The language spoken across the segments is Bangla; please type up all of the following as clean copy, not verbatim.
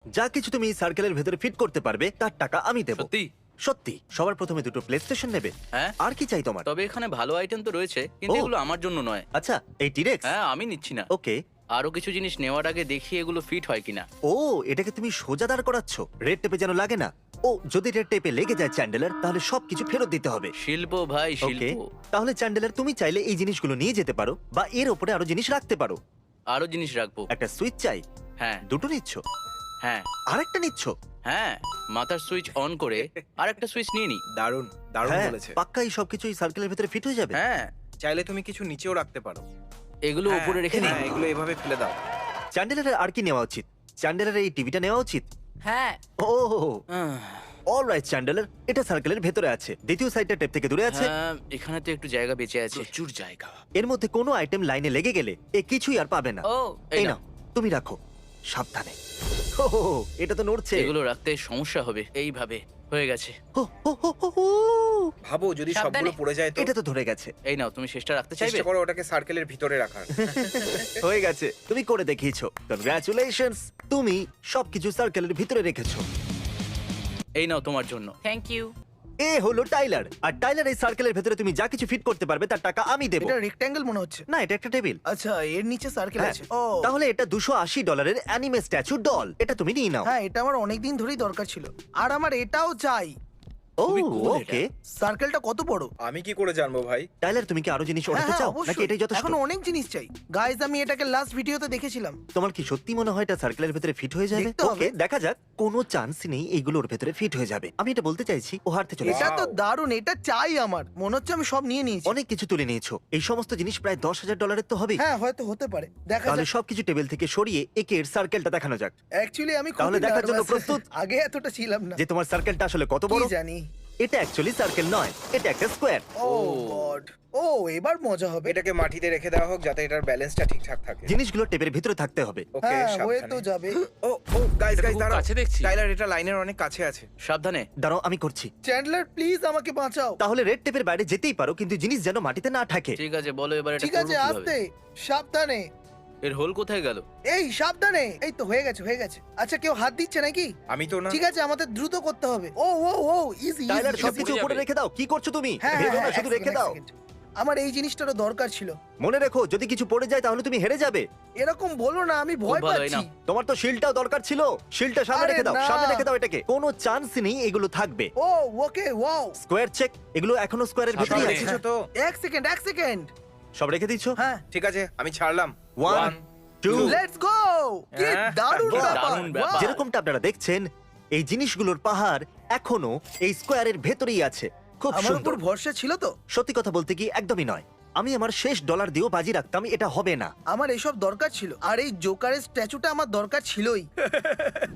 যা কিছু তুমি সার্কেলের ভেতরে ফিট করতে পারবে তার টাকা আমি দেবো। সত্যি? সত্যি। সবার প্রথমে দুটো প্লে স্টেশন নেবে। হ্যাঁ। আর কি চাই তোমার? তবে এখানে ভালো আইটেম তো রয়েছে, কিন্তু ও। এগুলো আমার জন্য নয়। আচ্ছা, এই টিরেক্স। হ্যাঁ, আমি নিচ্ছি না। ওকে। আরো কিছু জিনিস নেওয়ার আগে দেখি এগুলো ফিট হয় কিনা। ও, এটাকে তুমি সোজা দাঁড় করাচ্ছ, রেড টেপে যেন লাগে না। ও, যদি রেড টেপে লেগে যায় চ্যান্ডেলার, তাহলে সবকিছু ফেরত দিতে হবে। শিল্প ভাই, ওকে, শিল্প। তাহলে চ্যান্ডেলার তুমি চাইলে এই জিনিসগুলো নিয়ে যেতে পারো বা এর উপরে আরো জিনিস রাখতে পারো। আরো জিনিস রাখবো। একটা সুইচ চাই। হ্যাঁ দুটো নিচ্ছ? হ্যাঁ আরেকটা নিচ্ছ? হ্যাঁ, মাথার সুইচ অন করে আর একটা সুইচ নিয়ে নি। দারুণ দারুণ হ্যাঁ, বলেছে। পাক্কা এই সবকিছু এই সার্কেলের ভেতরে ফিট হয়ে যাবে। হ্যাঁ, চাইলে তুমি কিছু নিচেও রাখতে পারো। এগুলো হ্যাঁ, উপরে রেখে দিই। হ্যাঁ, এগুলো এভাবে ফেলে দাও। চ্যান্ডেলারের আর কি নেওয়া উচিত? চ্যান্ডেলারের এই টিভিটা নেওয়া উচিত। হ্যাঁ। ও, অলরাইট চ্যান্ডেলার, এটা সার্কেলের ভেতরে আছে, দ্বিতীয় সাইডটা টেপ থেকে দূরে আছে। হ্যাঁ, এখানে তো একটু জায়গা বেঁচে আছে। প্রচুর জায়গা। এর মধ্যে কোনো আইটেম লাইনে লেগে গেলে এ কিছুই আর পাবে না। ও এই এই নাও। নাও, তুমি রাখো সাবধানে। হো, হো, হো, এটা তো নড়ছে। এগুলো রাখতে সমস্যা হবে। এইভাবে হয়ে গেছে। হো, হো, হো, হো, হো। ভাবো যদি সাবধানে। সবগুলো পড়ে যায় তো। এটা তো ধরে গেছে। এই নাও, তুমি শেষটা রাখতে চাইবে? চেষ্টা করো ওটাকে সার্কেলের ভিতরে রাখার। হয়ে গেছে, তুমি করে দেখিয়েছো। কনগ্রাচুলেশনস, তুমি সবকিছু সার্কেলের ভিতরে রেখেছো। এই নাও তোমার জন্য। Thank you. এ হলো টাইলার, আর টাইলার এই সার্কেলের ভেতরে তুমি যা কিছু ফিট করতে পারবে তার টাকা আমি দেবো। এটা রেক্ট্যাঙ্গেল মনে হচ্ছে। না, এটা একটা টেবিল। আচ্ছা, এর নিচে সার্কেল হ্যাঁ, আছে। ও তাহলে এটা $280 অ্যানিমে স্ট্যাচু ডল। এটা তুমি নিয়ে নাও। হ্যাঁ, এটা আমার অনেকদিন ধরেই দরকার ছিল। আর আমার এটাও চাই। ও, খুবই cool ওকে। সার্কেলটা কত বড়? আমি কি করে জানবো ভাই? টাইলার, তুমি কি আরো জিনিস হ্যাঁ ওঠাতে হ্যাঁ, চাও নাকি অবশ্যই। এটাই যথেষ্ট? এখন অনেক জিনিস চাই। গাইস, আমি এটাকে লাস্ট ভিডিওতে দেখেছিলাম। তোমার কি সত্যি মনে হয় এটা সার্কেলের ভেতরে ফিট হয়ে যাবে? দেখতে হবে। ওকে, দেখা যাক। কোনো চান্স নেই এইগুলোর ভেতরে ফিট হয়ে যাবে। আমি এটা বলতে চাইছি, ও হারতে চলেছে। এটা তো Wow. দারুণ, এটা চাই আমার। মনে হচ্ছে আমি সব নিয়ে নিয়েছি। অনেক কিছু তুলে নিয়েছো। এই সমস্ত জিনিস প্রায় $10,000 তো হবে। হ্যাঁ, হয়তো হতে পারে। দেখা তাহলে যাক। সবকিছু টেবিল থেকে সরিয়ে একে এর সার্কেলটা দেখানো যাক, অ্যাকচুয়ালি আমি তাহলে খুবই দেখার জন্য nervous। প্রস্তুত? আগে এতটা ছিলাম না। যে তোমার সার্কেলটা আসলে কত বড়। কি জানি। এটা অ্যাকচুয়ালি সার্কেল নয়, এটা একটা স্কোয়ার। ও গড। ও, এবার মজা হবে। এটাকে মাটিতে রেখে দেওয়া হোক যাতে এটার ব্যালেন্সটা ঠিকঠাক থাকে। জিনিসগুলো টেবিলের ভিতরে থাকতে হবে। ওকে, হ্যাঁ, হয়ে তো সাবধানে। যাবে। ও ও গাইস এটা গাইস খুব দাঁড়াও। কাছে দেখছি। টাইলার, এটা লাইনের অনেক কাছে আছে। সাবধানে। দাঁড়াও, আমি করছি। চ্যান্ডলার, প্লিজ আমাকে বাঁচাও। তাহলে রেড টেপের বাইরে যেতেই পারো, কিন্তু জিনিস যেন মাটিতে না ঠাকে। ঠিক আছে, বলো এবার এটা ঠিক করবো আছে, কিভাবে? আস্তে, সাবধানে। এর হোল কোথায় গেল? এই সাবধানে। এই তো হয়ে গেছে, হয়ে গেছে। আচ্ছা, কেউ হাত দিচ্ছে নাকি? আমি তো না। ঠিক আছে, আমাদের দ্রুত করতে হবে। ও ও ও, ইজি। টাইলার, সবকিছু পড়ে উপরে যাবে। রেখে দাও। কি করছো তুমি? হ্যাঁ ভেবো না, হ্যাঁ, শুধু এক রেখে সেকেন্ড, দাও। এক সেকেন্ড। আমার এই জিনিসটারও দরকার ছিল। মনে রেখো, যদি কিছু পড়ে যায় তাহলে তুমি হেরে যাবে। এরকম বলো না, আমি ভয় খুব ভালো, এই পাচ্ছি। নাও। তোমার তো শিলটাও দরকার ছিল। শিলটা সামনে আরে রেখে দাও, না। সামনে রেখে দাও এটাকে। কোনো চান্স নেই এগুলো থাকবে। ও ওকে, ওয়াও। স্কোয়ার চেক, এগুলো এখনো স্কোয়ারের সব ভেতরেই আছে। রেখেছো তো? এক সেকেন্ড, এক সেকেন্ড। সব রেখে দিচ্ছ? হ্যাঁ, ঠিক আছে, আমি ছাড়লাম। One, two. Let's go. কি হ্যাঁ, দারুণ বাহ, ব্যাপার। দারুণ ব্যাপার। Wow. যেরকমটা আপনারা দেখছেন, এই জিনিসগুলোর পাহাড় এখনো এই স্কোয়ারের ভেতরেই আছে। খুব আমার সুন্দর। উপর ভরসা ছিল তো। সত্যি কথা বলতে কি, একদমই নয়। আমি আমার শেষ ডলার দিয়েও বাজি রাখতাম এটা হবে না। আমার এসব দরকার ছিল, আর এই জোকারের স্ট্যাচুটা আমার দরকার ছিলই।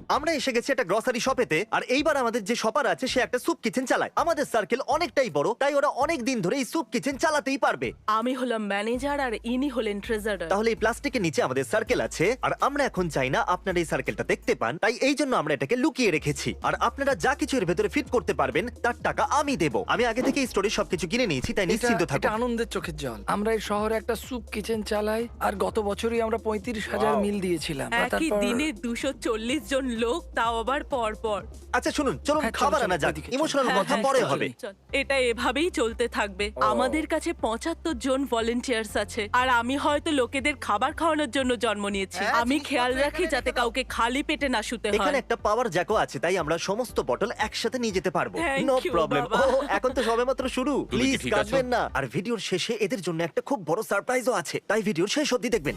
আমরা এসে গেছি একটা গ্রসারি শপেতে, আর এইবার আমাদের যে শপার আছে সে একটা স্যুপ কিচেন চালায়। আমাদের সার্কেল অনেকটাই বড়, তাই ওরা অনেক দিন ধরে এই স্যুপ কিচেন চালাতেই পারবে। আমি হলাম ম্যানেজার আর ইনি হলেন ট্রেজারার। তাহলে এই প্লাস্টিকের নিচে আমাদের সার্কেল আছে, আর আমরা এখন চাই না আপনারা এই সার্কেলটা দেখতে পান, তাই এই জন্য আমরা এটাকে লুকিয়ে রেখেছি। আর আপনারা যা কিছু এর ভেতরে ফিট করতে পারবেন তার টাকা আমি দেবো। আমি আগে থেকে এই স্টোরে সবকিছু কিনে নিয়েছি, তাই নিশ্চিন্ত এটা থাকুন। আনন্দের চোখের জল। আমরা এই শহরে একটা স্যুপ কিচেন চালাই, আর গত বছরই আমরা 35,000 Wow. মিল দিয়েছিলাম। আর একই তারপর- দিনে 240 জন লোক, তাও আবার পর পর। আচ্ছা শুনুন, চলুন হ্যাঁ, চলো, খাবার চলো, আনা যাক। ওইদিকে চলো। ইমোশনাল হ্যাঁ, কথা হ্যাঁ, পরে চল, হবে। চল। এটা এভাবেই চলতে থাকবে। আমাদের কাছে 75 জন ভলেন্টিয়ার্স আছে, আর আমি হয়তো লোকেদের খাবার খাওয়ানোর জন্য জন্ম নিয়েছি। হ্যাঁ, আমি জিনিসপত্র খেয়াল রাখি এখানে যাতে রেখে দাও। কাউকে খালি পেটে না শুতে এখানে হয়। একটা পাওয়ার জ্যাকও আছে, তাই আমরা সমস্ত বটল একসাথে নিয়ে যেতে পারবো। Thank no you, problem. বাবা। ও, এখন তো সবেমাত্র শুরু। তুমি কি প্লিজ ঠিক আছো? কাঁদবেন না। আর ভিডিওর শেষে এদের জন্য একটা খুব বড় সারপ্রাইজও আছে, তাই ভিডিওর শেষ অবধি দেখবেন।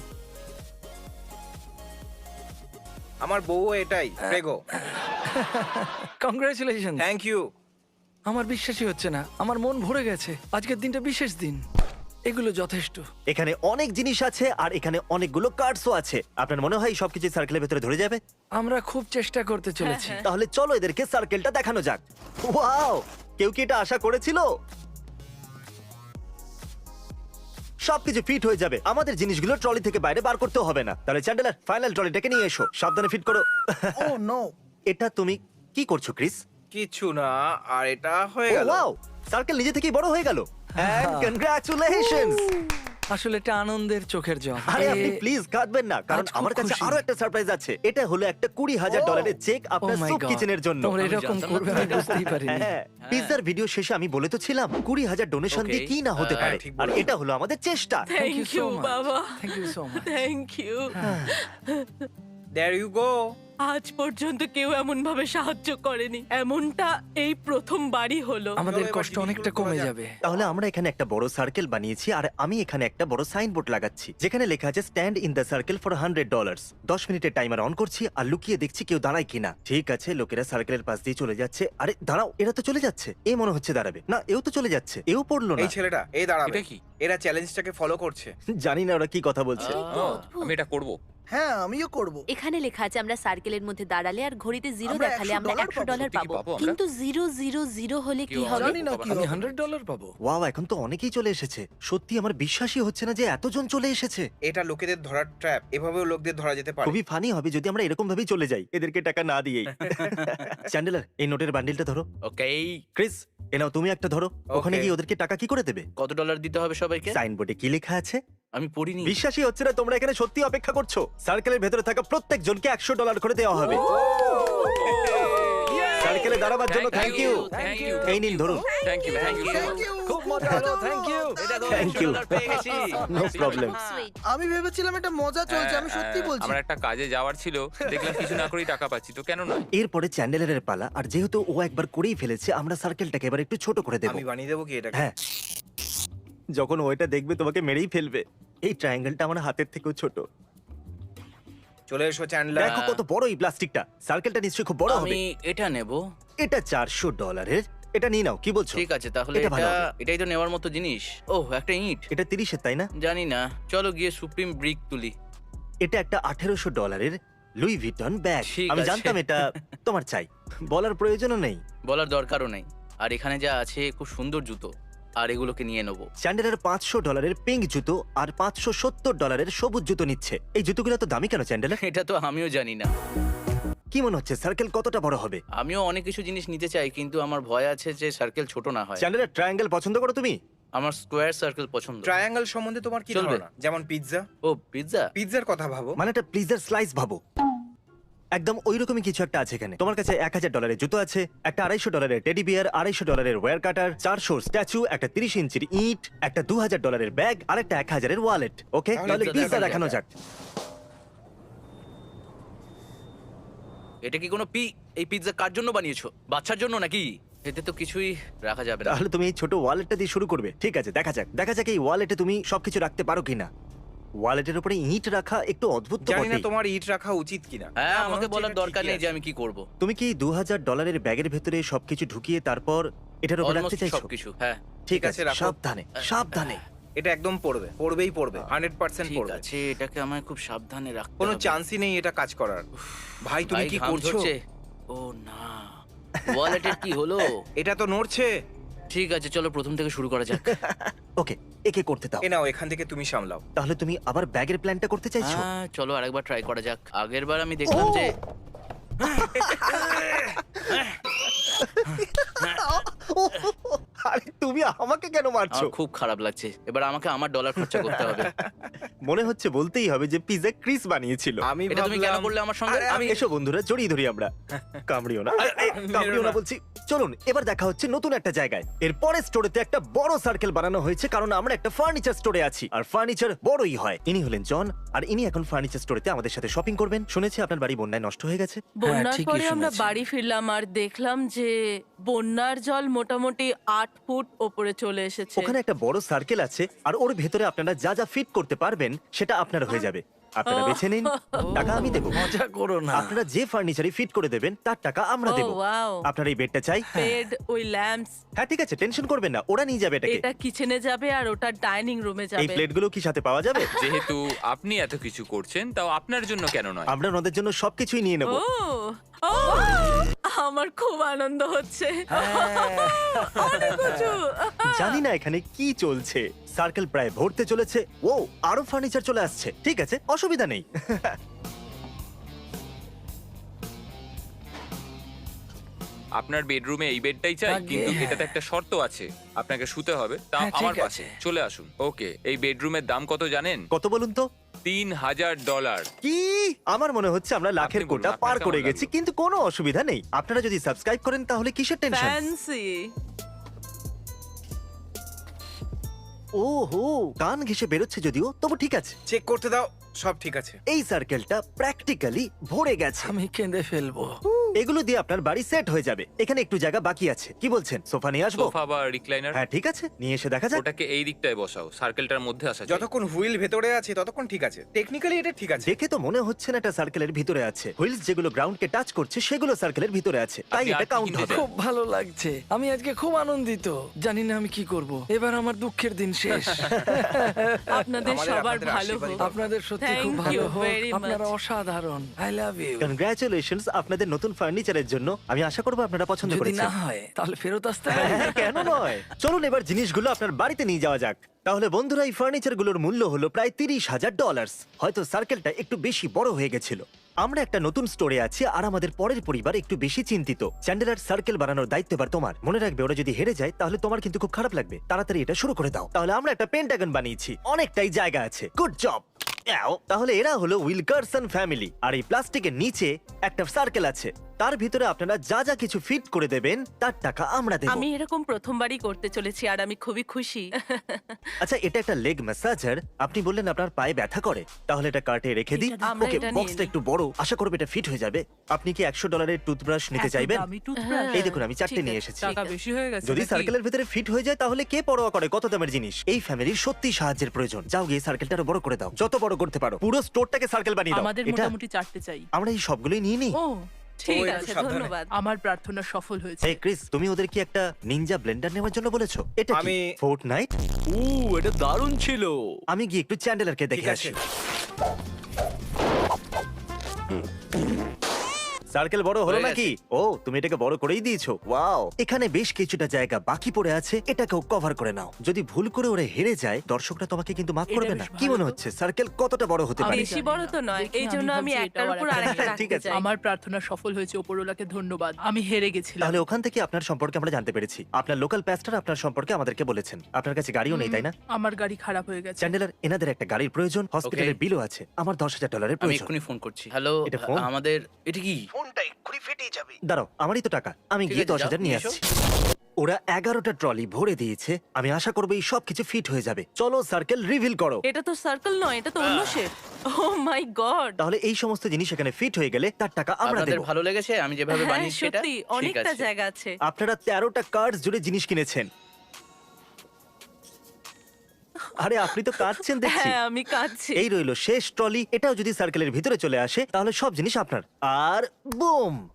আমার বউ এটাই। প্রেগো। কংগ্রাচুলেশন। Thank you. আমার বিশ্বাসই হচ্ছে না, আমার মন ভরে গেছে। আজকের দিনটা বিশেষ দিন। এগুলো যথেষ্ট। এখানে অনেক জিনিস আছে, আর এখানে অনেকগুলো কার্ডসও আছে। আপনার মনে হয় সবকিছু সার্কেলের ভেতরে ধরে যাবে? আমরা খুব চেষ্টা করতে চলেছি। হ্যাঁ। তাহলে চলো এদেরকে সার্কেলটা দেখানো যাক। ওয়াও, কেউ কি এটা আশা করেছিল? সবকিছু ফিট হয়ে যাবে, আমাদের জিনিসগুলো ট্রলি থেকে বাইরে বার করতেও হবে না। তাহলে চ্যান্ডেলার, ফাইনাল ট্রলিটাকে নিয়ে এসো, সাবধানে ফিট করো। ও নো। এটা তুমি কি করছো ক্রিস? কিছু না, আর এটা হয়ে ও গেল। ওয়াও, সার্কেল নিজে থেকেই বড় হয়ে গেল। And congratulations. আসলে এটা আনন্দের চোখের জল আরে আপনি প্লিজ কাঁদবেন না, কারণ আজ খুব আমার কাছে খুশি। আরো একটা সারপ্রাইজ আছে। এটা হলো একটা $20,000 চেক Oh আপনার my সুপ God! কিচেনের জন্য। তোমরা আমি এরকম জানতাম না করবে তো আমি এটা। বুঝতেই পারিনি। হ্যাঁ, পিৎজার ভিডিও শেষে আমি বলে তো ছিলাম 20,000 ডোনেশন দিয়ে Okay. কি না হতে পারে, ঠিক আর বলেছো। এটা হলো আমাদের চেষ্টা। থ্যাংক ইউ বাবা, thank you so much. Thank you. There you go. আজ পর্যন্ত কেউ এমন ভাবে সাহায্য করেনি, এমনটা এই প্রথমবারই হলো। আমাদের এবার কষ্ট জিনিসগুলো অনেকটা করা কমে যাক। যাবে। তাহলে আমরা এখানে একটা বড় সার্কেল বানিয়েছি, আর আমি এখানে একটা বড় সাইনবোর্ড লাগাচ্ছি যেখানে লেখা আছে stand in the circle for $100। 10 মিনিটের টাইমার অন করছি আর লুকিয়ে দেখছি কেউ দাঁড়ায় কিনা। ঠিক আছে, লোকেরা সার্কেলের পাশ দিয়ে চলে যাচ্ছে। আরে দাঁড়াও, এরা তো চলে যাচ্ছে। এ মনে হচ্ছে দাঁড়াবে না, এও তো চলে যাচ্ছে, এও পড়লো না। এই ছেলেটা এই দাঁড়াবে। এটা কি? এরা চ্যালেঞ্জটাকে ফলো করছে। জানি না ওরা কি কথা বলছে। আমি এটা করব। হ্যাঁ আমিও করব। এখানে লেখা আছে আমরা সার্কেলের মধ্যে দাঁড়ালে আর ঘড়িতে জিরো আমরা দেখালে আমরা $100 $100 সত্যি কি পাবো, পাবো আমরা? কিন্তু 000 হলে কি কেউ হবে? জানি না কি আমি হবে। $100 পাবো। ওয়াও, এখন তো অনেকেই চলে এসেছে। সত্যি আমার বিশ্বাসই হচ্ছে না যে এতজন চলে এসেছে। এটা লোকেদের ধরার ট্র্যাপ। এভাবেও লোকদের ধরা যেতে পারে। খুবই ফানি হবে যদি আমরা এরকম ভাবেই চলে যাই, এদেরকে টাকা না দিয়েই। চ্যান্ডেলার, এই নোটের বান্ডিলটা ধরো। ওকে, ক্রিস, এ নাও তুমি একটা ধরো। ওখানে Okay. গিয়ে ওদেরকে টাকা কি করে দেবে? কত ডলার দিতে হবে সবাইকে? সাইনবোর্ডে কি লেখা আছে? আমি পড়িনি। বিশ্বাসই হচ্ছে না তোমরা এখানে সত্যি অপেক্ষা করছো। সার্কেলের ভেতরে থাকা প্রত্যেক জনকে $100 করে দেওয়া হবে। সার্কেলে দাঁড়াবার জন্য থ্যাংক ইউ। Thank you. এই নিন ধরুন। Thank you. Thank you. খুব মজা হলো, thank you. Thank you. No problem. Sweet. আমি ভেবেছিলাম এটা মজা চলছে, আমি সত্যি বলছি। আমার একটা কাজে যাওয়ার ছিল, দেখলাম কিছু না করেই টাকা পাচ্ছি, তো কেন নয়? এরপরে চ্যান্ডেলারের পালা, আর যেহেতু ও একবার করেই ফেলেছে আমরা সার্কেলটাকে এবার একটু ছোট করে দেব। আমি বানিয়ে দেবো কি এটাকে? হ্যাঁ, যখন ও এটা দেখবে তোমাকে মেরেই ফেলবে। এই ট্রায়াঙ্গেলটা আমার হাতের থেকেও ছোট। চলে এসো চ্যান্ডলার। দেখো কত বড় এই প্লাস্টিকটা। সার্কেলটা নিশ্চয়ই খুব বড় হবে। আমি এটা নেব। এটা $400। এটা নিয়ে নাও, কি বলছো? ঠিক আছে, তাহলে এটা ভালো এটা হবে। এটাই তো নেওয়ার মতো জিনিস। ওহ, একটা ইট। এটা 30-এর, তাই না? জানি না, চলো গিয়ে সুপ্রিম ব্রিক তুলি। এটা একটা $1800 লুই ভিটন ব্যাগ। ঠিক আমি আছে। জানতাম এটা তোমার চাই, বলার প্রয়োজনও নেই। বলার দরকারও নেই। আর এখানে যা আছে খুব সুন্দর জুতো, আর এগুলোকে নিয়ে নেবো। চ্যান্ডেলার $500 পিঙ্ক জুতো আর $570 সবুজ জুতো নিচ্ছে। এই জুতোগুলো তো দামি কেন চ্যান্ডেলার? এটা তো আমিও জানি না। কি মনে হচ্ছে সার্কেল কতটা বড় হবে? আমিও অনেক কিছু জিনিস নিতে চাই, কিন্তু আমার ভয় আছে যে সার্কেল ছোট না হয়। চ্যান্ডেলার ট্রায়াঙ্গেল পছন্দ করো তুমি? আমার স্কোয়ার সার্কেল পছন্দ। ট্রায়াঙ্গেল সম্বন্ধে তোমার কি চলবে। ধারণা? যেমন পিৎজা। ও, পিৎজা। পিৎজার কথা ভাবো। মানে একটা প্লিজার স্লাইস ভাবো। একদম ওইরকমই কিছু একটা আছে এখানে। তোমার কাছে $1000 জুতো আছে, একটা $250 টেডি বিয়ার, $250 ওয়্যার কাটার, 400 স্ট্যাচু, একটা 30 ইঞ্চির ইট, একটা $2000 ব্যাগ, আর একটা 1000 ওয়ালেট। ওকে, তাহলে তাহলে pizza পিৎজা দেখানো দেখানো যাক। এটা কি কোনো এই পিৎজা কার জন্য বানিয়েছো? বাচ্চার জন্য নাকি? এতে তো কিছুই রাখা যাবে না। তাহলে তুমি এই ছোট ওয়ালেটটা দিয়ে শুরু করবে। ঠিক আছে, দেখা যাক এই ওয়ালেটে তুমি সবকিছু রাখতে পারো কিনা। ওয়ালেটের উপরে ইট রাখা একটু অদ্ভুত তো জানি না বটেই। তোমার ইট রাখা উচিত কিনা। হ্যাঁ, আমার আমাকে হচ্ছে বলার এটা দরকার ঠিকই নেই যে আছে। আমি কি করব। তুমি কি $2000 ব্যাগের ভেতরে সবকিছু ঢুকিয়ে তারপর এটার উপর রাখতে অলমোস্ট চাইছো? সবকিছু। হ্যাঁ, ঠিক ঠিক আছে, আছে, রাখো। সাবধানে সাবধানে। এটা একদম পড়বে, পড়বেই পড়বে, 100% ঠিক পড়বে। আছে, এটাকে আমায় খুব সাবধানে রাখতে কোনো হবে। চান্সই নেই এটা কাজ করার। ভাই তুমি ভাই, কি ঘাম করছো? ঝরছে। ও না, ওয়ালেটের কি হলো? এটা তো নড়ছে। ঠিক আছে, চলো প্রথম থেকে শুরু করা যাক। ওকে, একে করতে দাও। এ নাও, এখান থেকে তুমি সামলাও। তাহলে তুমি আবার ব্যাগের প্ল্যানটা করতে চাইছো? হ্যাঁ, চলো আরেকবার ট্রাই করা যাক। আগেরবার আমি দেখলাম যে আরে তুমি আমাকে কেন মারছো? আমার খুব খারাপ লাগছে। এবার আমাকে আমার ডলার খরচা করতে হবে। মনে হচ্ছে বলতেই হবে যে পিজা ক্রিস বানিয়েছিল। আমি এটা তুমি কেন ভাবলাম- করলে আমার সঙ্গে? আরে, আমি এসো বন্ধুরা, জড়িয়ে ধরি আমরা। কামড়িও না, কামড়িও না বলছি। চলুন এবার দেখা হচ্ছে নতুন একটা জায়গায়। এর পরের স্টোরেতে একটা বড় সার্কেল বানানো হয়েছে, কারণ আমরা একটা ফার্নিচার স্টোরে আছি, আর ফার্নিচার বড়ই হয়। ইনি হলেন জন, আর ইনি এখন ফার্নিচার স্টোরেতে আমাদের সাথে শপিং করবেন। শুনেছি আপনার বাড়ি বন্যায় নষ্ট হয়ে গেছে। বন্যার ঠিকই পরে আমরা শুনেছি। বাড়ি ফিরলাম আর দেখলাম যে বন্যার জল মোটামুটি 8 ফুট ওপরে চলে এসেছে। ওখানে একটা বড় সার্কেল আছে, আর ওর ভেতরে আপনারা যা যা ফিট করতে পারবেন সেটা আপনার হয়ে যাবে। আপনারা বেছে নিন, টাকা আমি দেবো। মজা করো না। আপনারা যে ফার্নিচারই ফিট করে দেবেন তার টাকা আমরা ও দেবো। ওয়াও, আপনার এই বেডটা চাই? বেড, ওই ল্যাম্পস, হ্যাঁ ঠিক আছে, টেনশন করবেন না, ওরা নিয়ে যাবে এটাকে। এটা কিচেনে যাবে আর ওটা ডাইনিং রুমে এই যাবে। প্লেটগুলো কি সাথে পাওয়া যাবে? যেহেতু আপনি এত কিছু করছেন, তাও আপনার জন্য কেন নয়? আমরা ওনাদের জন্য সবকিছুই নিয়ে নেব। ও ও, আমার খুব আনন্দ হচ্ছে। অনেক উঁচু। জানি না এখানে কি চলছে। সার্কেল প্রায় ভরতে চলেছে। ও, আরো ফার্নিচার চলে আসছে। ঠিক আছে, অসুবিধা নেই। আপনার বেডরুমে এই বেডটাই চাই, আগে। কিন্তু এটাতে একটা শর্ত আছে, আপনাকে শুতে হবে তা হ্যাঁ, ঠিক আমার আছে। পাশে। চলে আসুন। ওকে, এই বেডরুমের দাম কত জানেন? কত বলুন তো? $3000। কি? আমার মনে হচ্ছে আমরা লাখের আপনি বলুন, কোটা আপনার পার কেমন করে লাগলো? গেছি, কিন্তু কোনো অসুবিধা নেই। আপনারা যদি সাবস্ক্রাইব করেন তাহলে কিসের টেনশন? ফ্যান্সি। ওহো, কান ঘেঁষে বেরোচ্ছে যদিও, তবু ঠিক আছে। চেক করতে দাও, সব ঠিক আছে। এই সার্কেলটা প্র্যাকটিক্যালি ভরে গেছে। আমি কেঁদে ফেলবো। এগুলো দিয়ে আপনার বাড়ি সেট হয়ে যাবে। এখানে একটু জায়গা বাকি আছে। কি বলছেন, সোফা নিয়ে আসবো? সোফা বা রিক্লাইনার? হ্যাঁ ঠিক আছে, নিয়ে এসে দেখা যাক। ওটাকে এই দিকটায় বসাও, সার্কেলটার মধ্যে আসা যায়। যতক্ষণ হুইল ভেতরে আছে ততক্ষণ ঠিক আছে, টেকনিক্যালি এটা ঠিক আছে। দেখে তো মনে হচ্ছে না এটা সার্কেলের ভিতরে আছে। হুইলস যেগুলো গ্রাউন্ডকে টাচ করছে সেগুলো সার্কেলের ভিতরে আছে, তাই আপনি আর এটা কি কাউন্ট কিনতে হবে। চান? খুব ভালো লাগছে, আমি আজকে খুব আনন্দিত। জানি না আমি কি করব, এবার আমার দুঃখের দিন শেষ। আপনাদের আমাদের সবার আপনাদের ভালো আশীর্বাদই হোক। দরকার। আপনাদের সত্যি Thank খুব you ভালো হোক, very আপনারা much. অসাধারণ। I love you. কনগ্রাচুলেশনস আপনাদের নতুন ফার্নিচারের জন্য। আমি আশা করবো আপনারা পছন্দ যদি করেছেন। না হয় তাহলে ফেরত আসতে পারি? হ্যাঁ, কেন নয়। চলুন এবার জিনিসগুলো আপনার বাড়িতে নিয়ে যাওয়া যাক। তাহলে বন্ধুরা, এই ফার্নিচারগুলোর মূল্য হলো প্রায় $30,000। হয়তো সার্কেলটা একটু বেশি বড় হয়ে গেছিল। আমরা একটা নতুন স্টোরে আছি আর আমাদের পরের পরিবার একটু বেশি চিন্তিত। চ্যান্ডেলার, সার্কেল বানানোর দায়িত্ব এবার তোমার। মনে রাখবে, ওরা যদি হেরে যায় তাহলে তোমার কিন্তু খুব খারাপ লাগবে। তাড়াতাড়ি এটা শুরু করে দাও। তাহলে আমরা একটা পেন্টাগন বানিয়েছি, অনেকটাই জায়গা আছে। Good job. তাহলে এরা হলো উইলকারসন ফ্যামিলি, আর এই প্লাস্টিকের নিচে একটা সার্কেল আছে। তার ভিতরে আপনারা যা যা কিছু ফিট করে দেবেন তার টাকা আমরা দেব। আমি এরকম প্রথমবারই করতে চলেছি আর আমি খুবই খুশি। আচ্ছা, এটা একটা লেগ ম্যাসাজার। আপনি বললেন আপনার পায়ে ব্যথা করে, তাহলে এটা কার্টে রেখে দিই। এটা আমরা ওকে, এটা নিয়ে বক্সটা নিই। একটু বড়, আশা করব এটা ফিট হয়ে যাবে। আপনি কি $100 টুথব্রাশ নিতে চাইবেন? এই দেখুন, আমি 4টে নিয়ে এসেছি। টাকা বেশি হয়ে গেছে যদি সার্কেলের ভিতরে ফিট হয়ে যায় তাহলে কে পরোয়া করে কত দামের জিনিস? এই ফ্যামিলির সত্যি সাহায্যের প্রয়োজন। যাও গিয়ে সার্কেলটা আরো বড় করে দাও, যত বড় করতে পারো। পুরো স্টোরটাকে সার্কেল বানিয়ে দাও। আমাদের এটা মোটামুটি 4টে চাই। আমরা এই সবগুলোই নিয়ে নিই। ও ঠিক ও, একটু আছে, সাবধানে। ধন্যবাদ। আমার প্রার্থনা সফল হয়েছে। এই ক্রিস, তুমি ওদের কি একটা নিনজা ব্লেন্ডার নেওয়ার জন্য বলেছো? এটা কি আমি- ফোর্টনাইট? এটা দারুণ ছিল। আমি গিয়ে একটু চ্যান্ডেলারকে ঠিক দেখে আছে। আসি। সার্কেল বড় হলো হয়ে নাকি? ও, তুমি এটাকে বড় করেই দিয়েছো। ওয়াও, এখানে বেশ কিছুটা জায়গা বাকি পড়ে আছে, এটাকেও কভার করে নাও। যদি ভুল করে ওরা হেরে যায়, দর্শকরা তোমাকে কিন্তু মাফ এটা করবে বেশ না। ভালো কি মনে তো। হচ্ছে সার্কেল কতটা বড় হতে পারে? বেশি বড় তো নয়, দেখে এই জন্য আমি ভাবছি একটার এটাও উপর আরেকটা আরেকটা ঠিক রাখতে আছে। চাই। আমার প্রার্থনা সফল হয়েছে, ওপরওয়ালাকে ধন্যবাদ। আমি হেরে গেছিলাম। তাহলে ওখান থেকে আপনার সম্পর্কে আমরা জানতে পেরেছি। আপনার লোকাল প্যাস্টর আপনার সম্পর্কে আমাদেরকে বলেছেন। আপনার কাছে গাড়িও নেই, তাই না? আমার গাড়ি খারাপ হয়ে গেছে। চ্যান্ডেলার, এনাদের একটা গাড়ির প্রয়োজন, হসপিটালের বিলও আছে। আমার $10,000 আমি প্রয়োজন। এক্ষুনি ফোন করছি। হ্যালো, এটা ফোন? আমাদের এটা কি? ফোনটা এক্ষুনি ফেটে যাবে। দাঁড়াও, আমারই তো টাকা, আমি ঠিক গিয়ে আছে, 10,000 যাও, নিয়ে নিয়ে এসো। আসছি। ওরা 11টা ট্রলি ভরে দিয়েছে। আমি আশা করবো এই সব কিছু ফিট হয়ে যাবে। চলো সার্কেল রিভিল করো। এটা তো সার্কেল নয়, এটা তো অন্য শেপ। O my god. তাহলে এই সমস্ত জিনিস এখানে ফিট হয়ে গেলে তার টাকা আমরা আপনাদের দেব। ভালো লেগেছে আমি যেভাবে হ্যাঁ, বানিয়েছি এটা? সত্যি ঠিক অনেকটা আছে। জায়গা আছে। আপনারা 13টা কার্ডস জুড়ে জিনিস কিনেছেন। আরে আপনি তো কাঁদছেন দেখছি। হ্যাঁ, আমি কাঁদছি। এই রইলো শেষ ট্রলি। এটাও যদি সার্কেলের ভিতরে চলে আসে তাহলে সব জিনিস আপনার। আর বুম,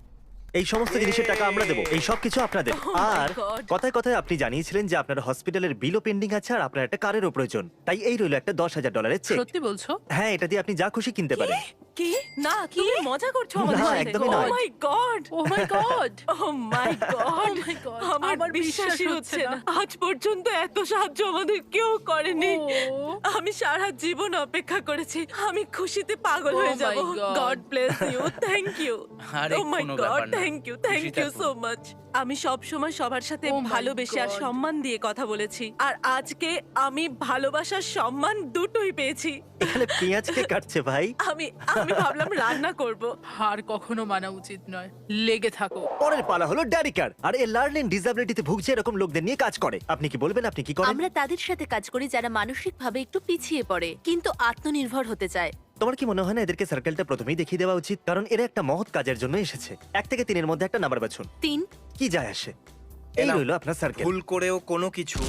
এই সমস্ত জিনিসের টাকা আমরা দেবো। এই সব কিছু আপনাদের। Oh my R God. কথায় কথায় আপনি জানিয়েছিলেন যে আপনার হসপিটালের বিলও পেন্ডিং আছে আর আপনার একটা কারেরও প্রয়োজন। তাই এই রইলো একটা $10,000 চেক। সত্যি বলছো? হ্যাঁ, এটা দিয়ে আপনি যা খুশি কিনতে পারেন। কি? না, তুমি মজা করছো আমাদের না, সাথে। একদমই ও নয়। My God. Oh my God. Oh my God. my God, আমার আমার বিশ্বাসই বিশ্বাস হচ্ছে হচ্ছে না। না। আজ পর্যন্ত এত সাহায্য আমাদের কেউ করেনি। ও। আমি সারা জীবন অপেক্ষা করেছি। আমি খুশিতে পাগল Oh হয়ে যাব। my God. God bless you. Thank you. আরে, ও মাই কোনো গড, ব্যাপার না। থ্যাংক ইউ খুশি সো থাকুন। মাচ। আমি সব সময় সবার সাথে Oh my ভালোবেসে আর God. সম্মান দিয়ে কথা বলেছি, আর আজকে আমি ভালোবাসার সম্মান দুটোই পেয়েছি। এখানে পেঁয়াজ কে কাটছে ভাই? আমি আমি ভাবলাম রান্না করব। হার কখনো মানা উচিত নয়, লেগে থাকো। পরের পালা হলো ড্যারিকার, আর এ লার্নিং ডিসএবিলিটিতে ভুগছে এরকম লোকদের নিয়ে কাজ করে। আপনি কি বলবেন আপনি কি করেন? আমরা তাদের সাথে কাজ করি যারা মানসিকভাবে একটু পিছিয়ে পড়ে কিন্তু আত্মনির্ভর হতে চায়। তোমার কি মনে হয় না এদেরকে সার্কেলটা প্রথমেই দেখিয়ে দেওয়া উচিত? কারণ এরা একটা মহৎ কাজের জন্য এসেছে। 1 থেকে 3 এর মধ্যে একটা নাম্বার বাছুন। 3 কি যায় আসে? এই এলাও। রইলো আপনার সার্কেল। ভুল করেও কোনো কিছু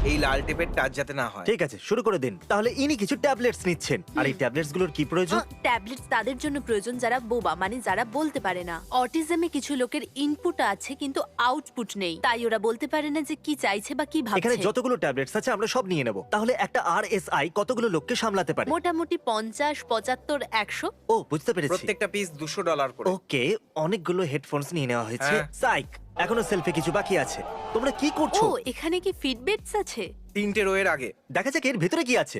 এই লাল টেপের টাচ যাতে না হয়। ঠিক আছে, শুরু করে দিন। তাহলে ইনি কিছু ট্যাবলেটস নিচ্ছেন। আর এই ট্যাবলেটস গুলোর কি প্রয়োজন? ট্যাবলেটস তাদের জন্য প্রয়োজন যারা বোবা, মানে যারা বলতে পারে না। অটিজমে কিছু লোকের ইনপুট আছে কিন্তু আউটপুট নেই, তাই ওরা বলতে পারে না যে কি চাইছে বা কি এখানে ভাবছে। যতগুলো ট্যাবলেটস আছে আমরা সব নিয়ে নেব। তাহলে একটা RSI কতগুলো লোককে সামলাতে পারে? মোটামুটি 50, 75, 100। ও, বুঝতে পেরেছি। প্রত্যেকটা পিস $200 করে। ওকে, অনেকগুলো হেডফোনস নিয়ে নেওয়া হয়েছে। হ্যাঁ। সাইক, এখনো সেলফি কিছু বাকি আছে। তোমরা কি ও, করছো? এখানে কি ফিডব্যাকস আছে? 3টে রোয়ের আগে। দেখা যাক এর ভিতরে কি আছে।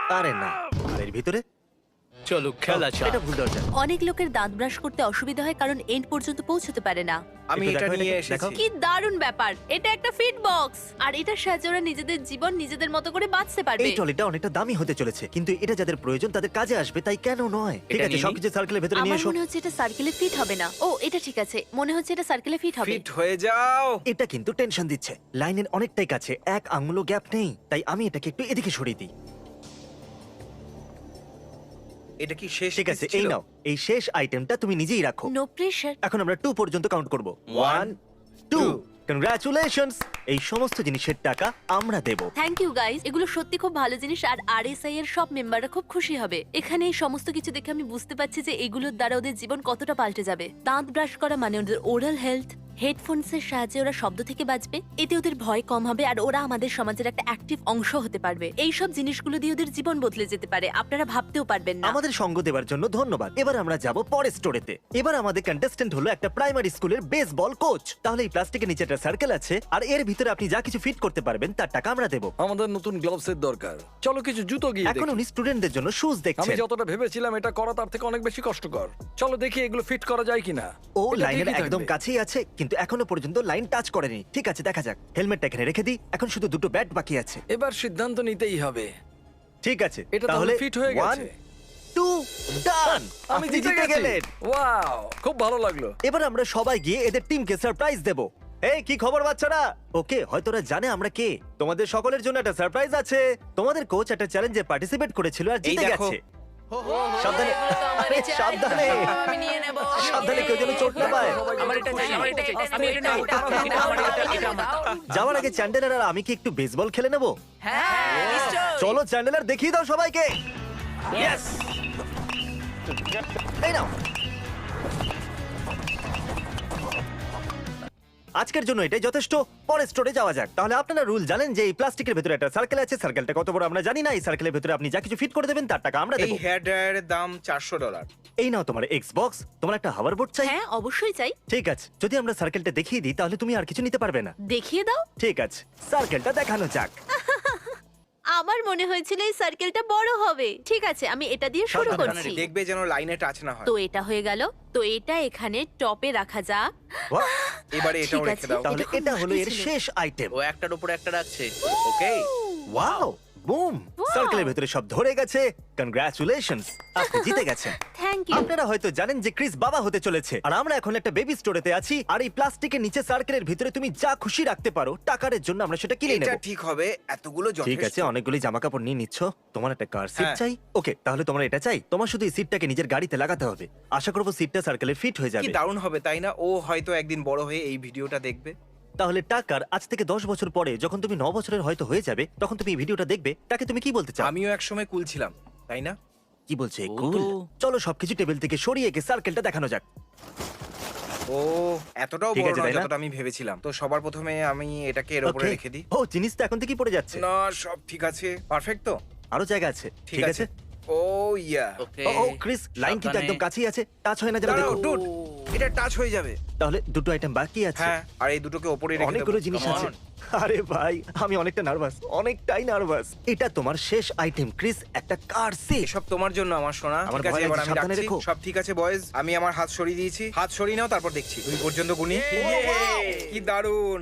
আরে না, আর এর ভিতরে চলো খেলা চাই। এটা ভুল দরজা। অনেক লোকের দাঁত ব্রাশ করতে অসুবিধা হয় কারণ এন্ড পর্যন্ত পৌঁছতে পারে না। আমি একটু এটা দেখো নিয়ে এটাকে, দেখো। এসেছি। কি দারুণ ব্যাপার, এটা একটা ফিট বক্স আর এটা সাহায্যে ওরা নিজেদের জীবন নিজেদের মতো করে বাঁচতে পারবে। এই ট্রলিটা অনেকটা দামি হতে চলেছে, কিন্তু এটা যাদের প্রয়োজন তাদের কাজে আসবে, তাই কেন নয়? ঠিক এটা আছে, নিয়ে সবকিছু সার্কেলের ভেতরে নিয়ে আমার এসো। মনে হচ্ছে এটা সার্কেলে ফিট হবে না। ও এটা ঠিক আছে, মনে হচ্ছে এটা সার্কেলে ফিট হবে। ফিট হয়ে যাও। এটা কিন্তু টেনশন দিচ্ছে। লাইনের অনেকটাই কাছে, এক আঙুলও গ্যাপ নেই, তাই আমি এটাকে একটু এদিকে সরিয়ে দিই। এটা কি শেষ ঠিক আছে, piece এই ছিল? নাও, এই শেষ আইটেমটা তুমি নিজেই রাখো। No pressure. এখন আমরা 2 পর্যন্ত কাউন্ট করব। 1 2 two. কংগ্রাচুলেশনস, এই সমস্ত জিনিসের টাকা আমরা দেব। থ্যাংক ইউ গাইস, এগুলো সত্যি খুব ভালো জিনিস আর আরএসআই এর সব মেম্বাররা খুব খুশি হবে। এখানে এই সমস্ত কিছু দেখে আমি বুঝতে পারছি যে এগুলোর দ্বারা ওদের জীবন কতটা পাল্টে যাবে। দাঁত ব্রাশ করা মানে ওদের ওরাল হেলথ, হেডফোনসের সাহায্যে ওরা শব্দ থেকে বাঁচবে, এতে ওদের ভয় কম হবে আর ওরা আমাদের সমাজের একটা অ্যাক্টিভ অংশ হতে পারবে। এই সব জিনিসগুলো দিয়ে ওদের জীবন বদলে যেতে পারে, আপনারা ভাবতেও পারবেন না। আমাদের সঙ্গ দেওয়ার জন্য ধন্যবাদ। এবার আমরা যাব পরের স্টোরেতে। এবার আমাদের কন্টেস্ট্যান্ট হলো একটা প্রাইমারি স্কুলের বেসবল কোচ। তাহলে এই প্লাস্টিকের নিচে একটা সার্কেল আছে আর এর ভিতরে আপনি যা কিছু ফিট করতে পারবেন তার টাকা আমরা দেব। আমাদের নতুন গ্লাভসের দরকার। চলো কিছু জুতো গিয়ে এখন দেখি। উনি স্টুডেন্টদের জন্য শুজ আমি দেখছেন। যতটা ভেবেছিলাম এটা করা তার থেকে অনেক বেশি কষ্টকর। চলো দেখি এগুলো ফিট করা যায় কিনা। ও এটা লাইনের ঠিকই একদম থাকবে। কাছেই আছে, কিন্তু এখনো পর্যন্ত লাইন টাচ করেনি। ঠিক আছে, দেখা যাক। হেলমেটটা এখানে রেখে দিই, এখন শুধু দুটো ব্যাট বাকি আছে। এবার সিদ্ধান্ত নিতেই হবে। ঠিক আছে, এটা তাহলে ফিট হয়ে গেছে। 2 ডান, আমি জিতে গেছি। ওয়াও, খুব ভালো লাগলো। এবার আমরা সবাই গিয়ে এদের টিমকে সারপ্রাইজ দেব। এই কি খবর বাচ্চারা? ওকে, হয়তো ওরা জানে আমরা কে। তোমাদের সকলের জন্য একটা সারপ্রাইজ আছে। তোমাদের কোচ একটা চ্যালেঞ্জে পার্টিসিপেট করেছিল আর জিতে দেখো। গেছে। সাবধানে, আরে সাবধানে, সাবধানে, কেউ যেন চোট না পায়। আমার এটা চাই, আমার এটা চাই, আমি এটা নেবো। এটা আমার, এটা আমার। যাওয়ার আগে চ্যান্ডেলার আর আমি কি একটু বেসবল খেলে নেব? চলো চ্যান্ডেলার, দেখিয়ে দাও সবাইকে। Yes! এই নাও। আজকের জন্য এটাই যথেষ্ট। পরের স্টোরে যাওয়া যাক। তাহলে আপনারা রুল জানেন যে এই প্লাস্টিকের ভেতরে একটা সার্কেল আছে। সার্কেলটা কত বড় আমরা জানি না। এই সার্কেলের ভেতরে আপনি যা কিছু ফিট করে দেবেন তার টাকা আমরা এই দেব। হেয়ার ড্রায়ারের দাম $400। এই নাও তোমার এক্সবক্স। তোমার একটা হাওয়ার বোর্ড চাই? হ্যাঁ অবশ্যই চাই। ঠিক আছে, যদি আমরা সার্কেলটা দেখিয়ে দিই তাহলে তুমি আর কিছু নিতে পারবে না। দেখিয়ে দাও। ঠিক আছে, সার্কেলটা দেখানো যাক। আমার মনে হয়েছিল এই সার্কেলটা বড় হবে। ঠিক আছে, আমি এটা দিয়ে শুরু সাবধানে, করছি। দেখবে যেন লাইনে টাচ না হয়। তো এটা হয়ে গেল, তো এটা এখানে টপে রাখা যাক। বাহ, এবারে এটাও ঠিক রেখে আছে। দাও। তাহলে এটা খুব এটা হলো এর মুশকিল ছিল। শেষ আইটেম। ও একটার উপরে একটা রাখছে। ওকে। Wow, boom! সার্কেলের ভেতরে সব ধরে গেছে। কনগ্রাচুলেশনস, আপনি জিতে গেছেন। Thank you. আপনারা হয়তো জানেন যে ক্রিস বাবা হতে চলেছে, আর আমরা এখন একটা বেবি স্টোরেতে আছি। আর এই প্লাস্টিকের নিচে সার্কেলের ভিতরে তুমি যা খুশি রাখতে পারো, টাকার জন্য আমরা সেটা কিনে এটা নেব। ঠিক হবে, এতগুলো ঠিক যথেষ্ট। আছে, অনেকগুলি জামা কাপড় নিয়ে নিচ্ছ। তোমার একটা কার সিট হ্যাঁ। চাই? ওকে, তাহলে তোমার এটা চাই। তোমার শুধু এই সিটটাকে নিজের গাড়িতে লাগাতে হবে। আশা করবো সিটটা সার্কেলে ফিট হয়ে কি যাবে। দারুণ হবে তাই না? ও হয়তো একদিন বড় হয়ে এই ভিডিওটা দেখবে। তাহলে টাকার আজ থেকে 10 বছর পরে যখন তুমি 9 বছরের হয়তো হয়ে যাবে, তখন তুমি এই ভিডিওটা দেখবে। তাকে তুমি কি বলতে চাও? আমিও একসময় কুল ছিলাম, তাই না? কি বলছে? ও কুল? তো- চলো সবকিছু টেবিল থেকে সরিয়ে গিয়ে সার্কেলটা দেখানো যাক। ও এতটাও ঠিক বড় আছে, নয় তাই না? যতটা আমি ভেবেছিলাম। তো সবার প্রথমে আমি এটাকে এর উপরে Okay. রেখে দিই। ও, জিনিস তো এখন থেকেই পড়ে যাচ্ছে। না, সব ঠিক আছে, পারফেক্ট তো। আরো জায়গা আছে। ঠিক আছে। ও ইয়া, ওকে। ও ক্রিস, লাইন কিন্তু একদম কাছেই আছে। টাচ হয় না যেন দাঁড়াও দেখো। ডুড, এটা টাচ হয়ে যাবে। তাহলে দুটো আইটেম বাকি আছে। হ্যাঁ, আর এই দুটোকে উপরে রেখে দেব। অনেকগুলো জিনিস Come আছে। on. আরে ভাই, আমি অনেকটা নার্ভাস, অনেকটাই নার্ভাস। এটা তোমার শেষ আইটেম ক্রিস, একটা কার সিট। এসব তোমার জন্য আমার সোনা। আমার ঠিক আছে, ভয় এবার লাগছে, আমি সাবধানে রাখছি। রেখো। সব ঠিক আছে বয়েজ, আমি আমার হাত সরিয়ে দিয়েছি। হাত সরিয়ে নাও, তারপর দেখছি। 2 পর্যন্ত গুনি। কি দারুণ।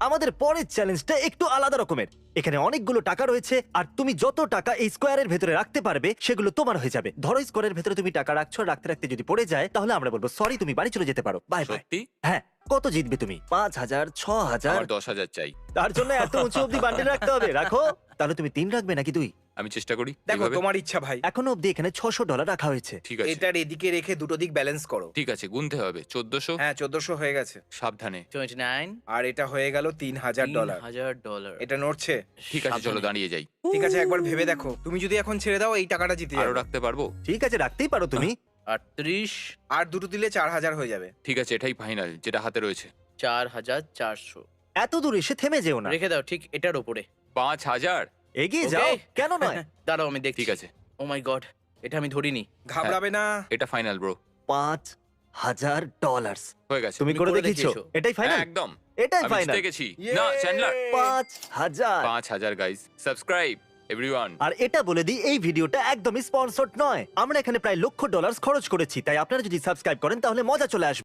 আমাদের পরের চ্যালেঞ্জটা একটু আলাদা রকমের। এখানে অনেকগুলো টাকা রয়েছে, আর তুমি যত টাকা এই স্কোয়ারের ভেতরে রাখতে পারবে সেগুলো তোমার হয়ে যাবে। ধরো স্কোয়ারের ভেতরে তুমি টাকা রাখছো, আর রাখতে রাখতে যদি পড়ে যায় তাহলে আমরা বলবো সরি, তুমি বাড়ি চলে যেতে পারো, বাই বাই। সত্যি হ্যাঁ, কত জিতবে তুমি? 5,000, 6,000? আমার 10,000 চাই। তার জন্য এত উঁচু অব্দি বান্ডেল রাখতে হবে। রাখো। তাহলে তুমি 3 রাখবে নাকি 2? আমি চেষ্টা করি। দেখো এইভাবে? তোমার ইচ্ছা ভাই। এখনো অব্দি এখানে $600 রাখা হয়েছে। ঠিক আছে, এটার এদিকে রেখে দুটো দিক ব্যালেন্স করো। ঠিক আছে, গুনতে হবে। 1400। হ্যাঁ, 1400 হয়ে গেছে। সাবধানে। 29 আর এটা হয়ে গেল $3,000। $3,000 এটা নড়ছে। ঠিক আছে, চলো দাঁড়িয়ে যাই। ঠিক আছে, একবার ভেবে দেখো। তুমি যদি এখন ছেড়ে দাও, এই টাকাটা জিতে আরো যাবে। রাখতে পারবো? ঠিক আছে, রাখতেই পারো তুমি। 38 আর দুটো দিলে 4000 হয়ে যাবে। ঠিক আছে, এটাই ফাইনাল, যেটা হাতে রয়েছে। 4,400 এত দূর এসে থেমে যেও না, রেখে দাও ঠিক এটার উপরে। 5,000। এগিয়ে Okay. যাও। কেন নয়? দাঁড়াও আমি দেখছি। ঠিক আছে, ও মাই গড, এটা আমি ধরিনি। ঘাবড়াবে না। এটা ফাইনাল ব্রো। $5,000 হয়ে গেছে। তুমি করে করে দেখিয়েছো? দেখিয়েছো। এটাই ফাইনাল? হ্যাঁ, একদম। এটাই আমি ফাইনাল। জিতে গেছি। Yay! না চ্যান্ডলার। 5,000। 5,000 গাইস। সাবস্ক্রাইব। এভরিওয়ান। আর এটা বলে দিই, এই ভিডিওটা একদমই স্পন্সর্ড নয়। আমরা এখানে প্রায় $1,00,000 খরচ করেছি, তাই আপনারা যদি সাবস্ক্রাইব করেন তাহলে মজা চলে আসবে।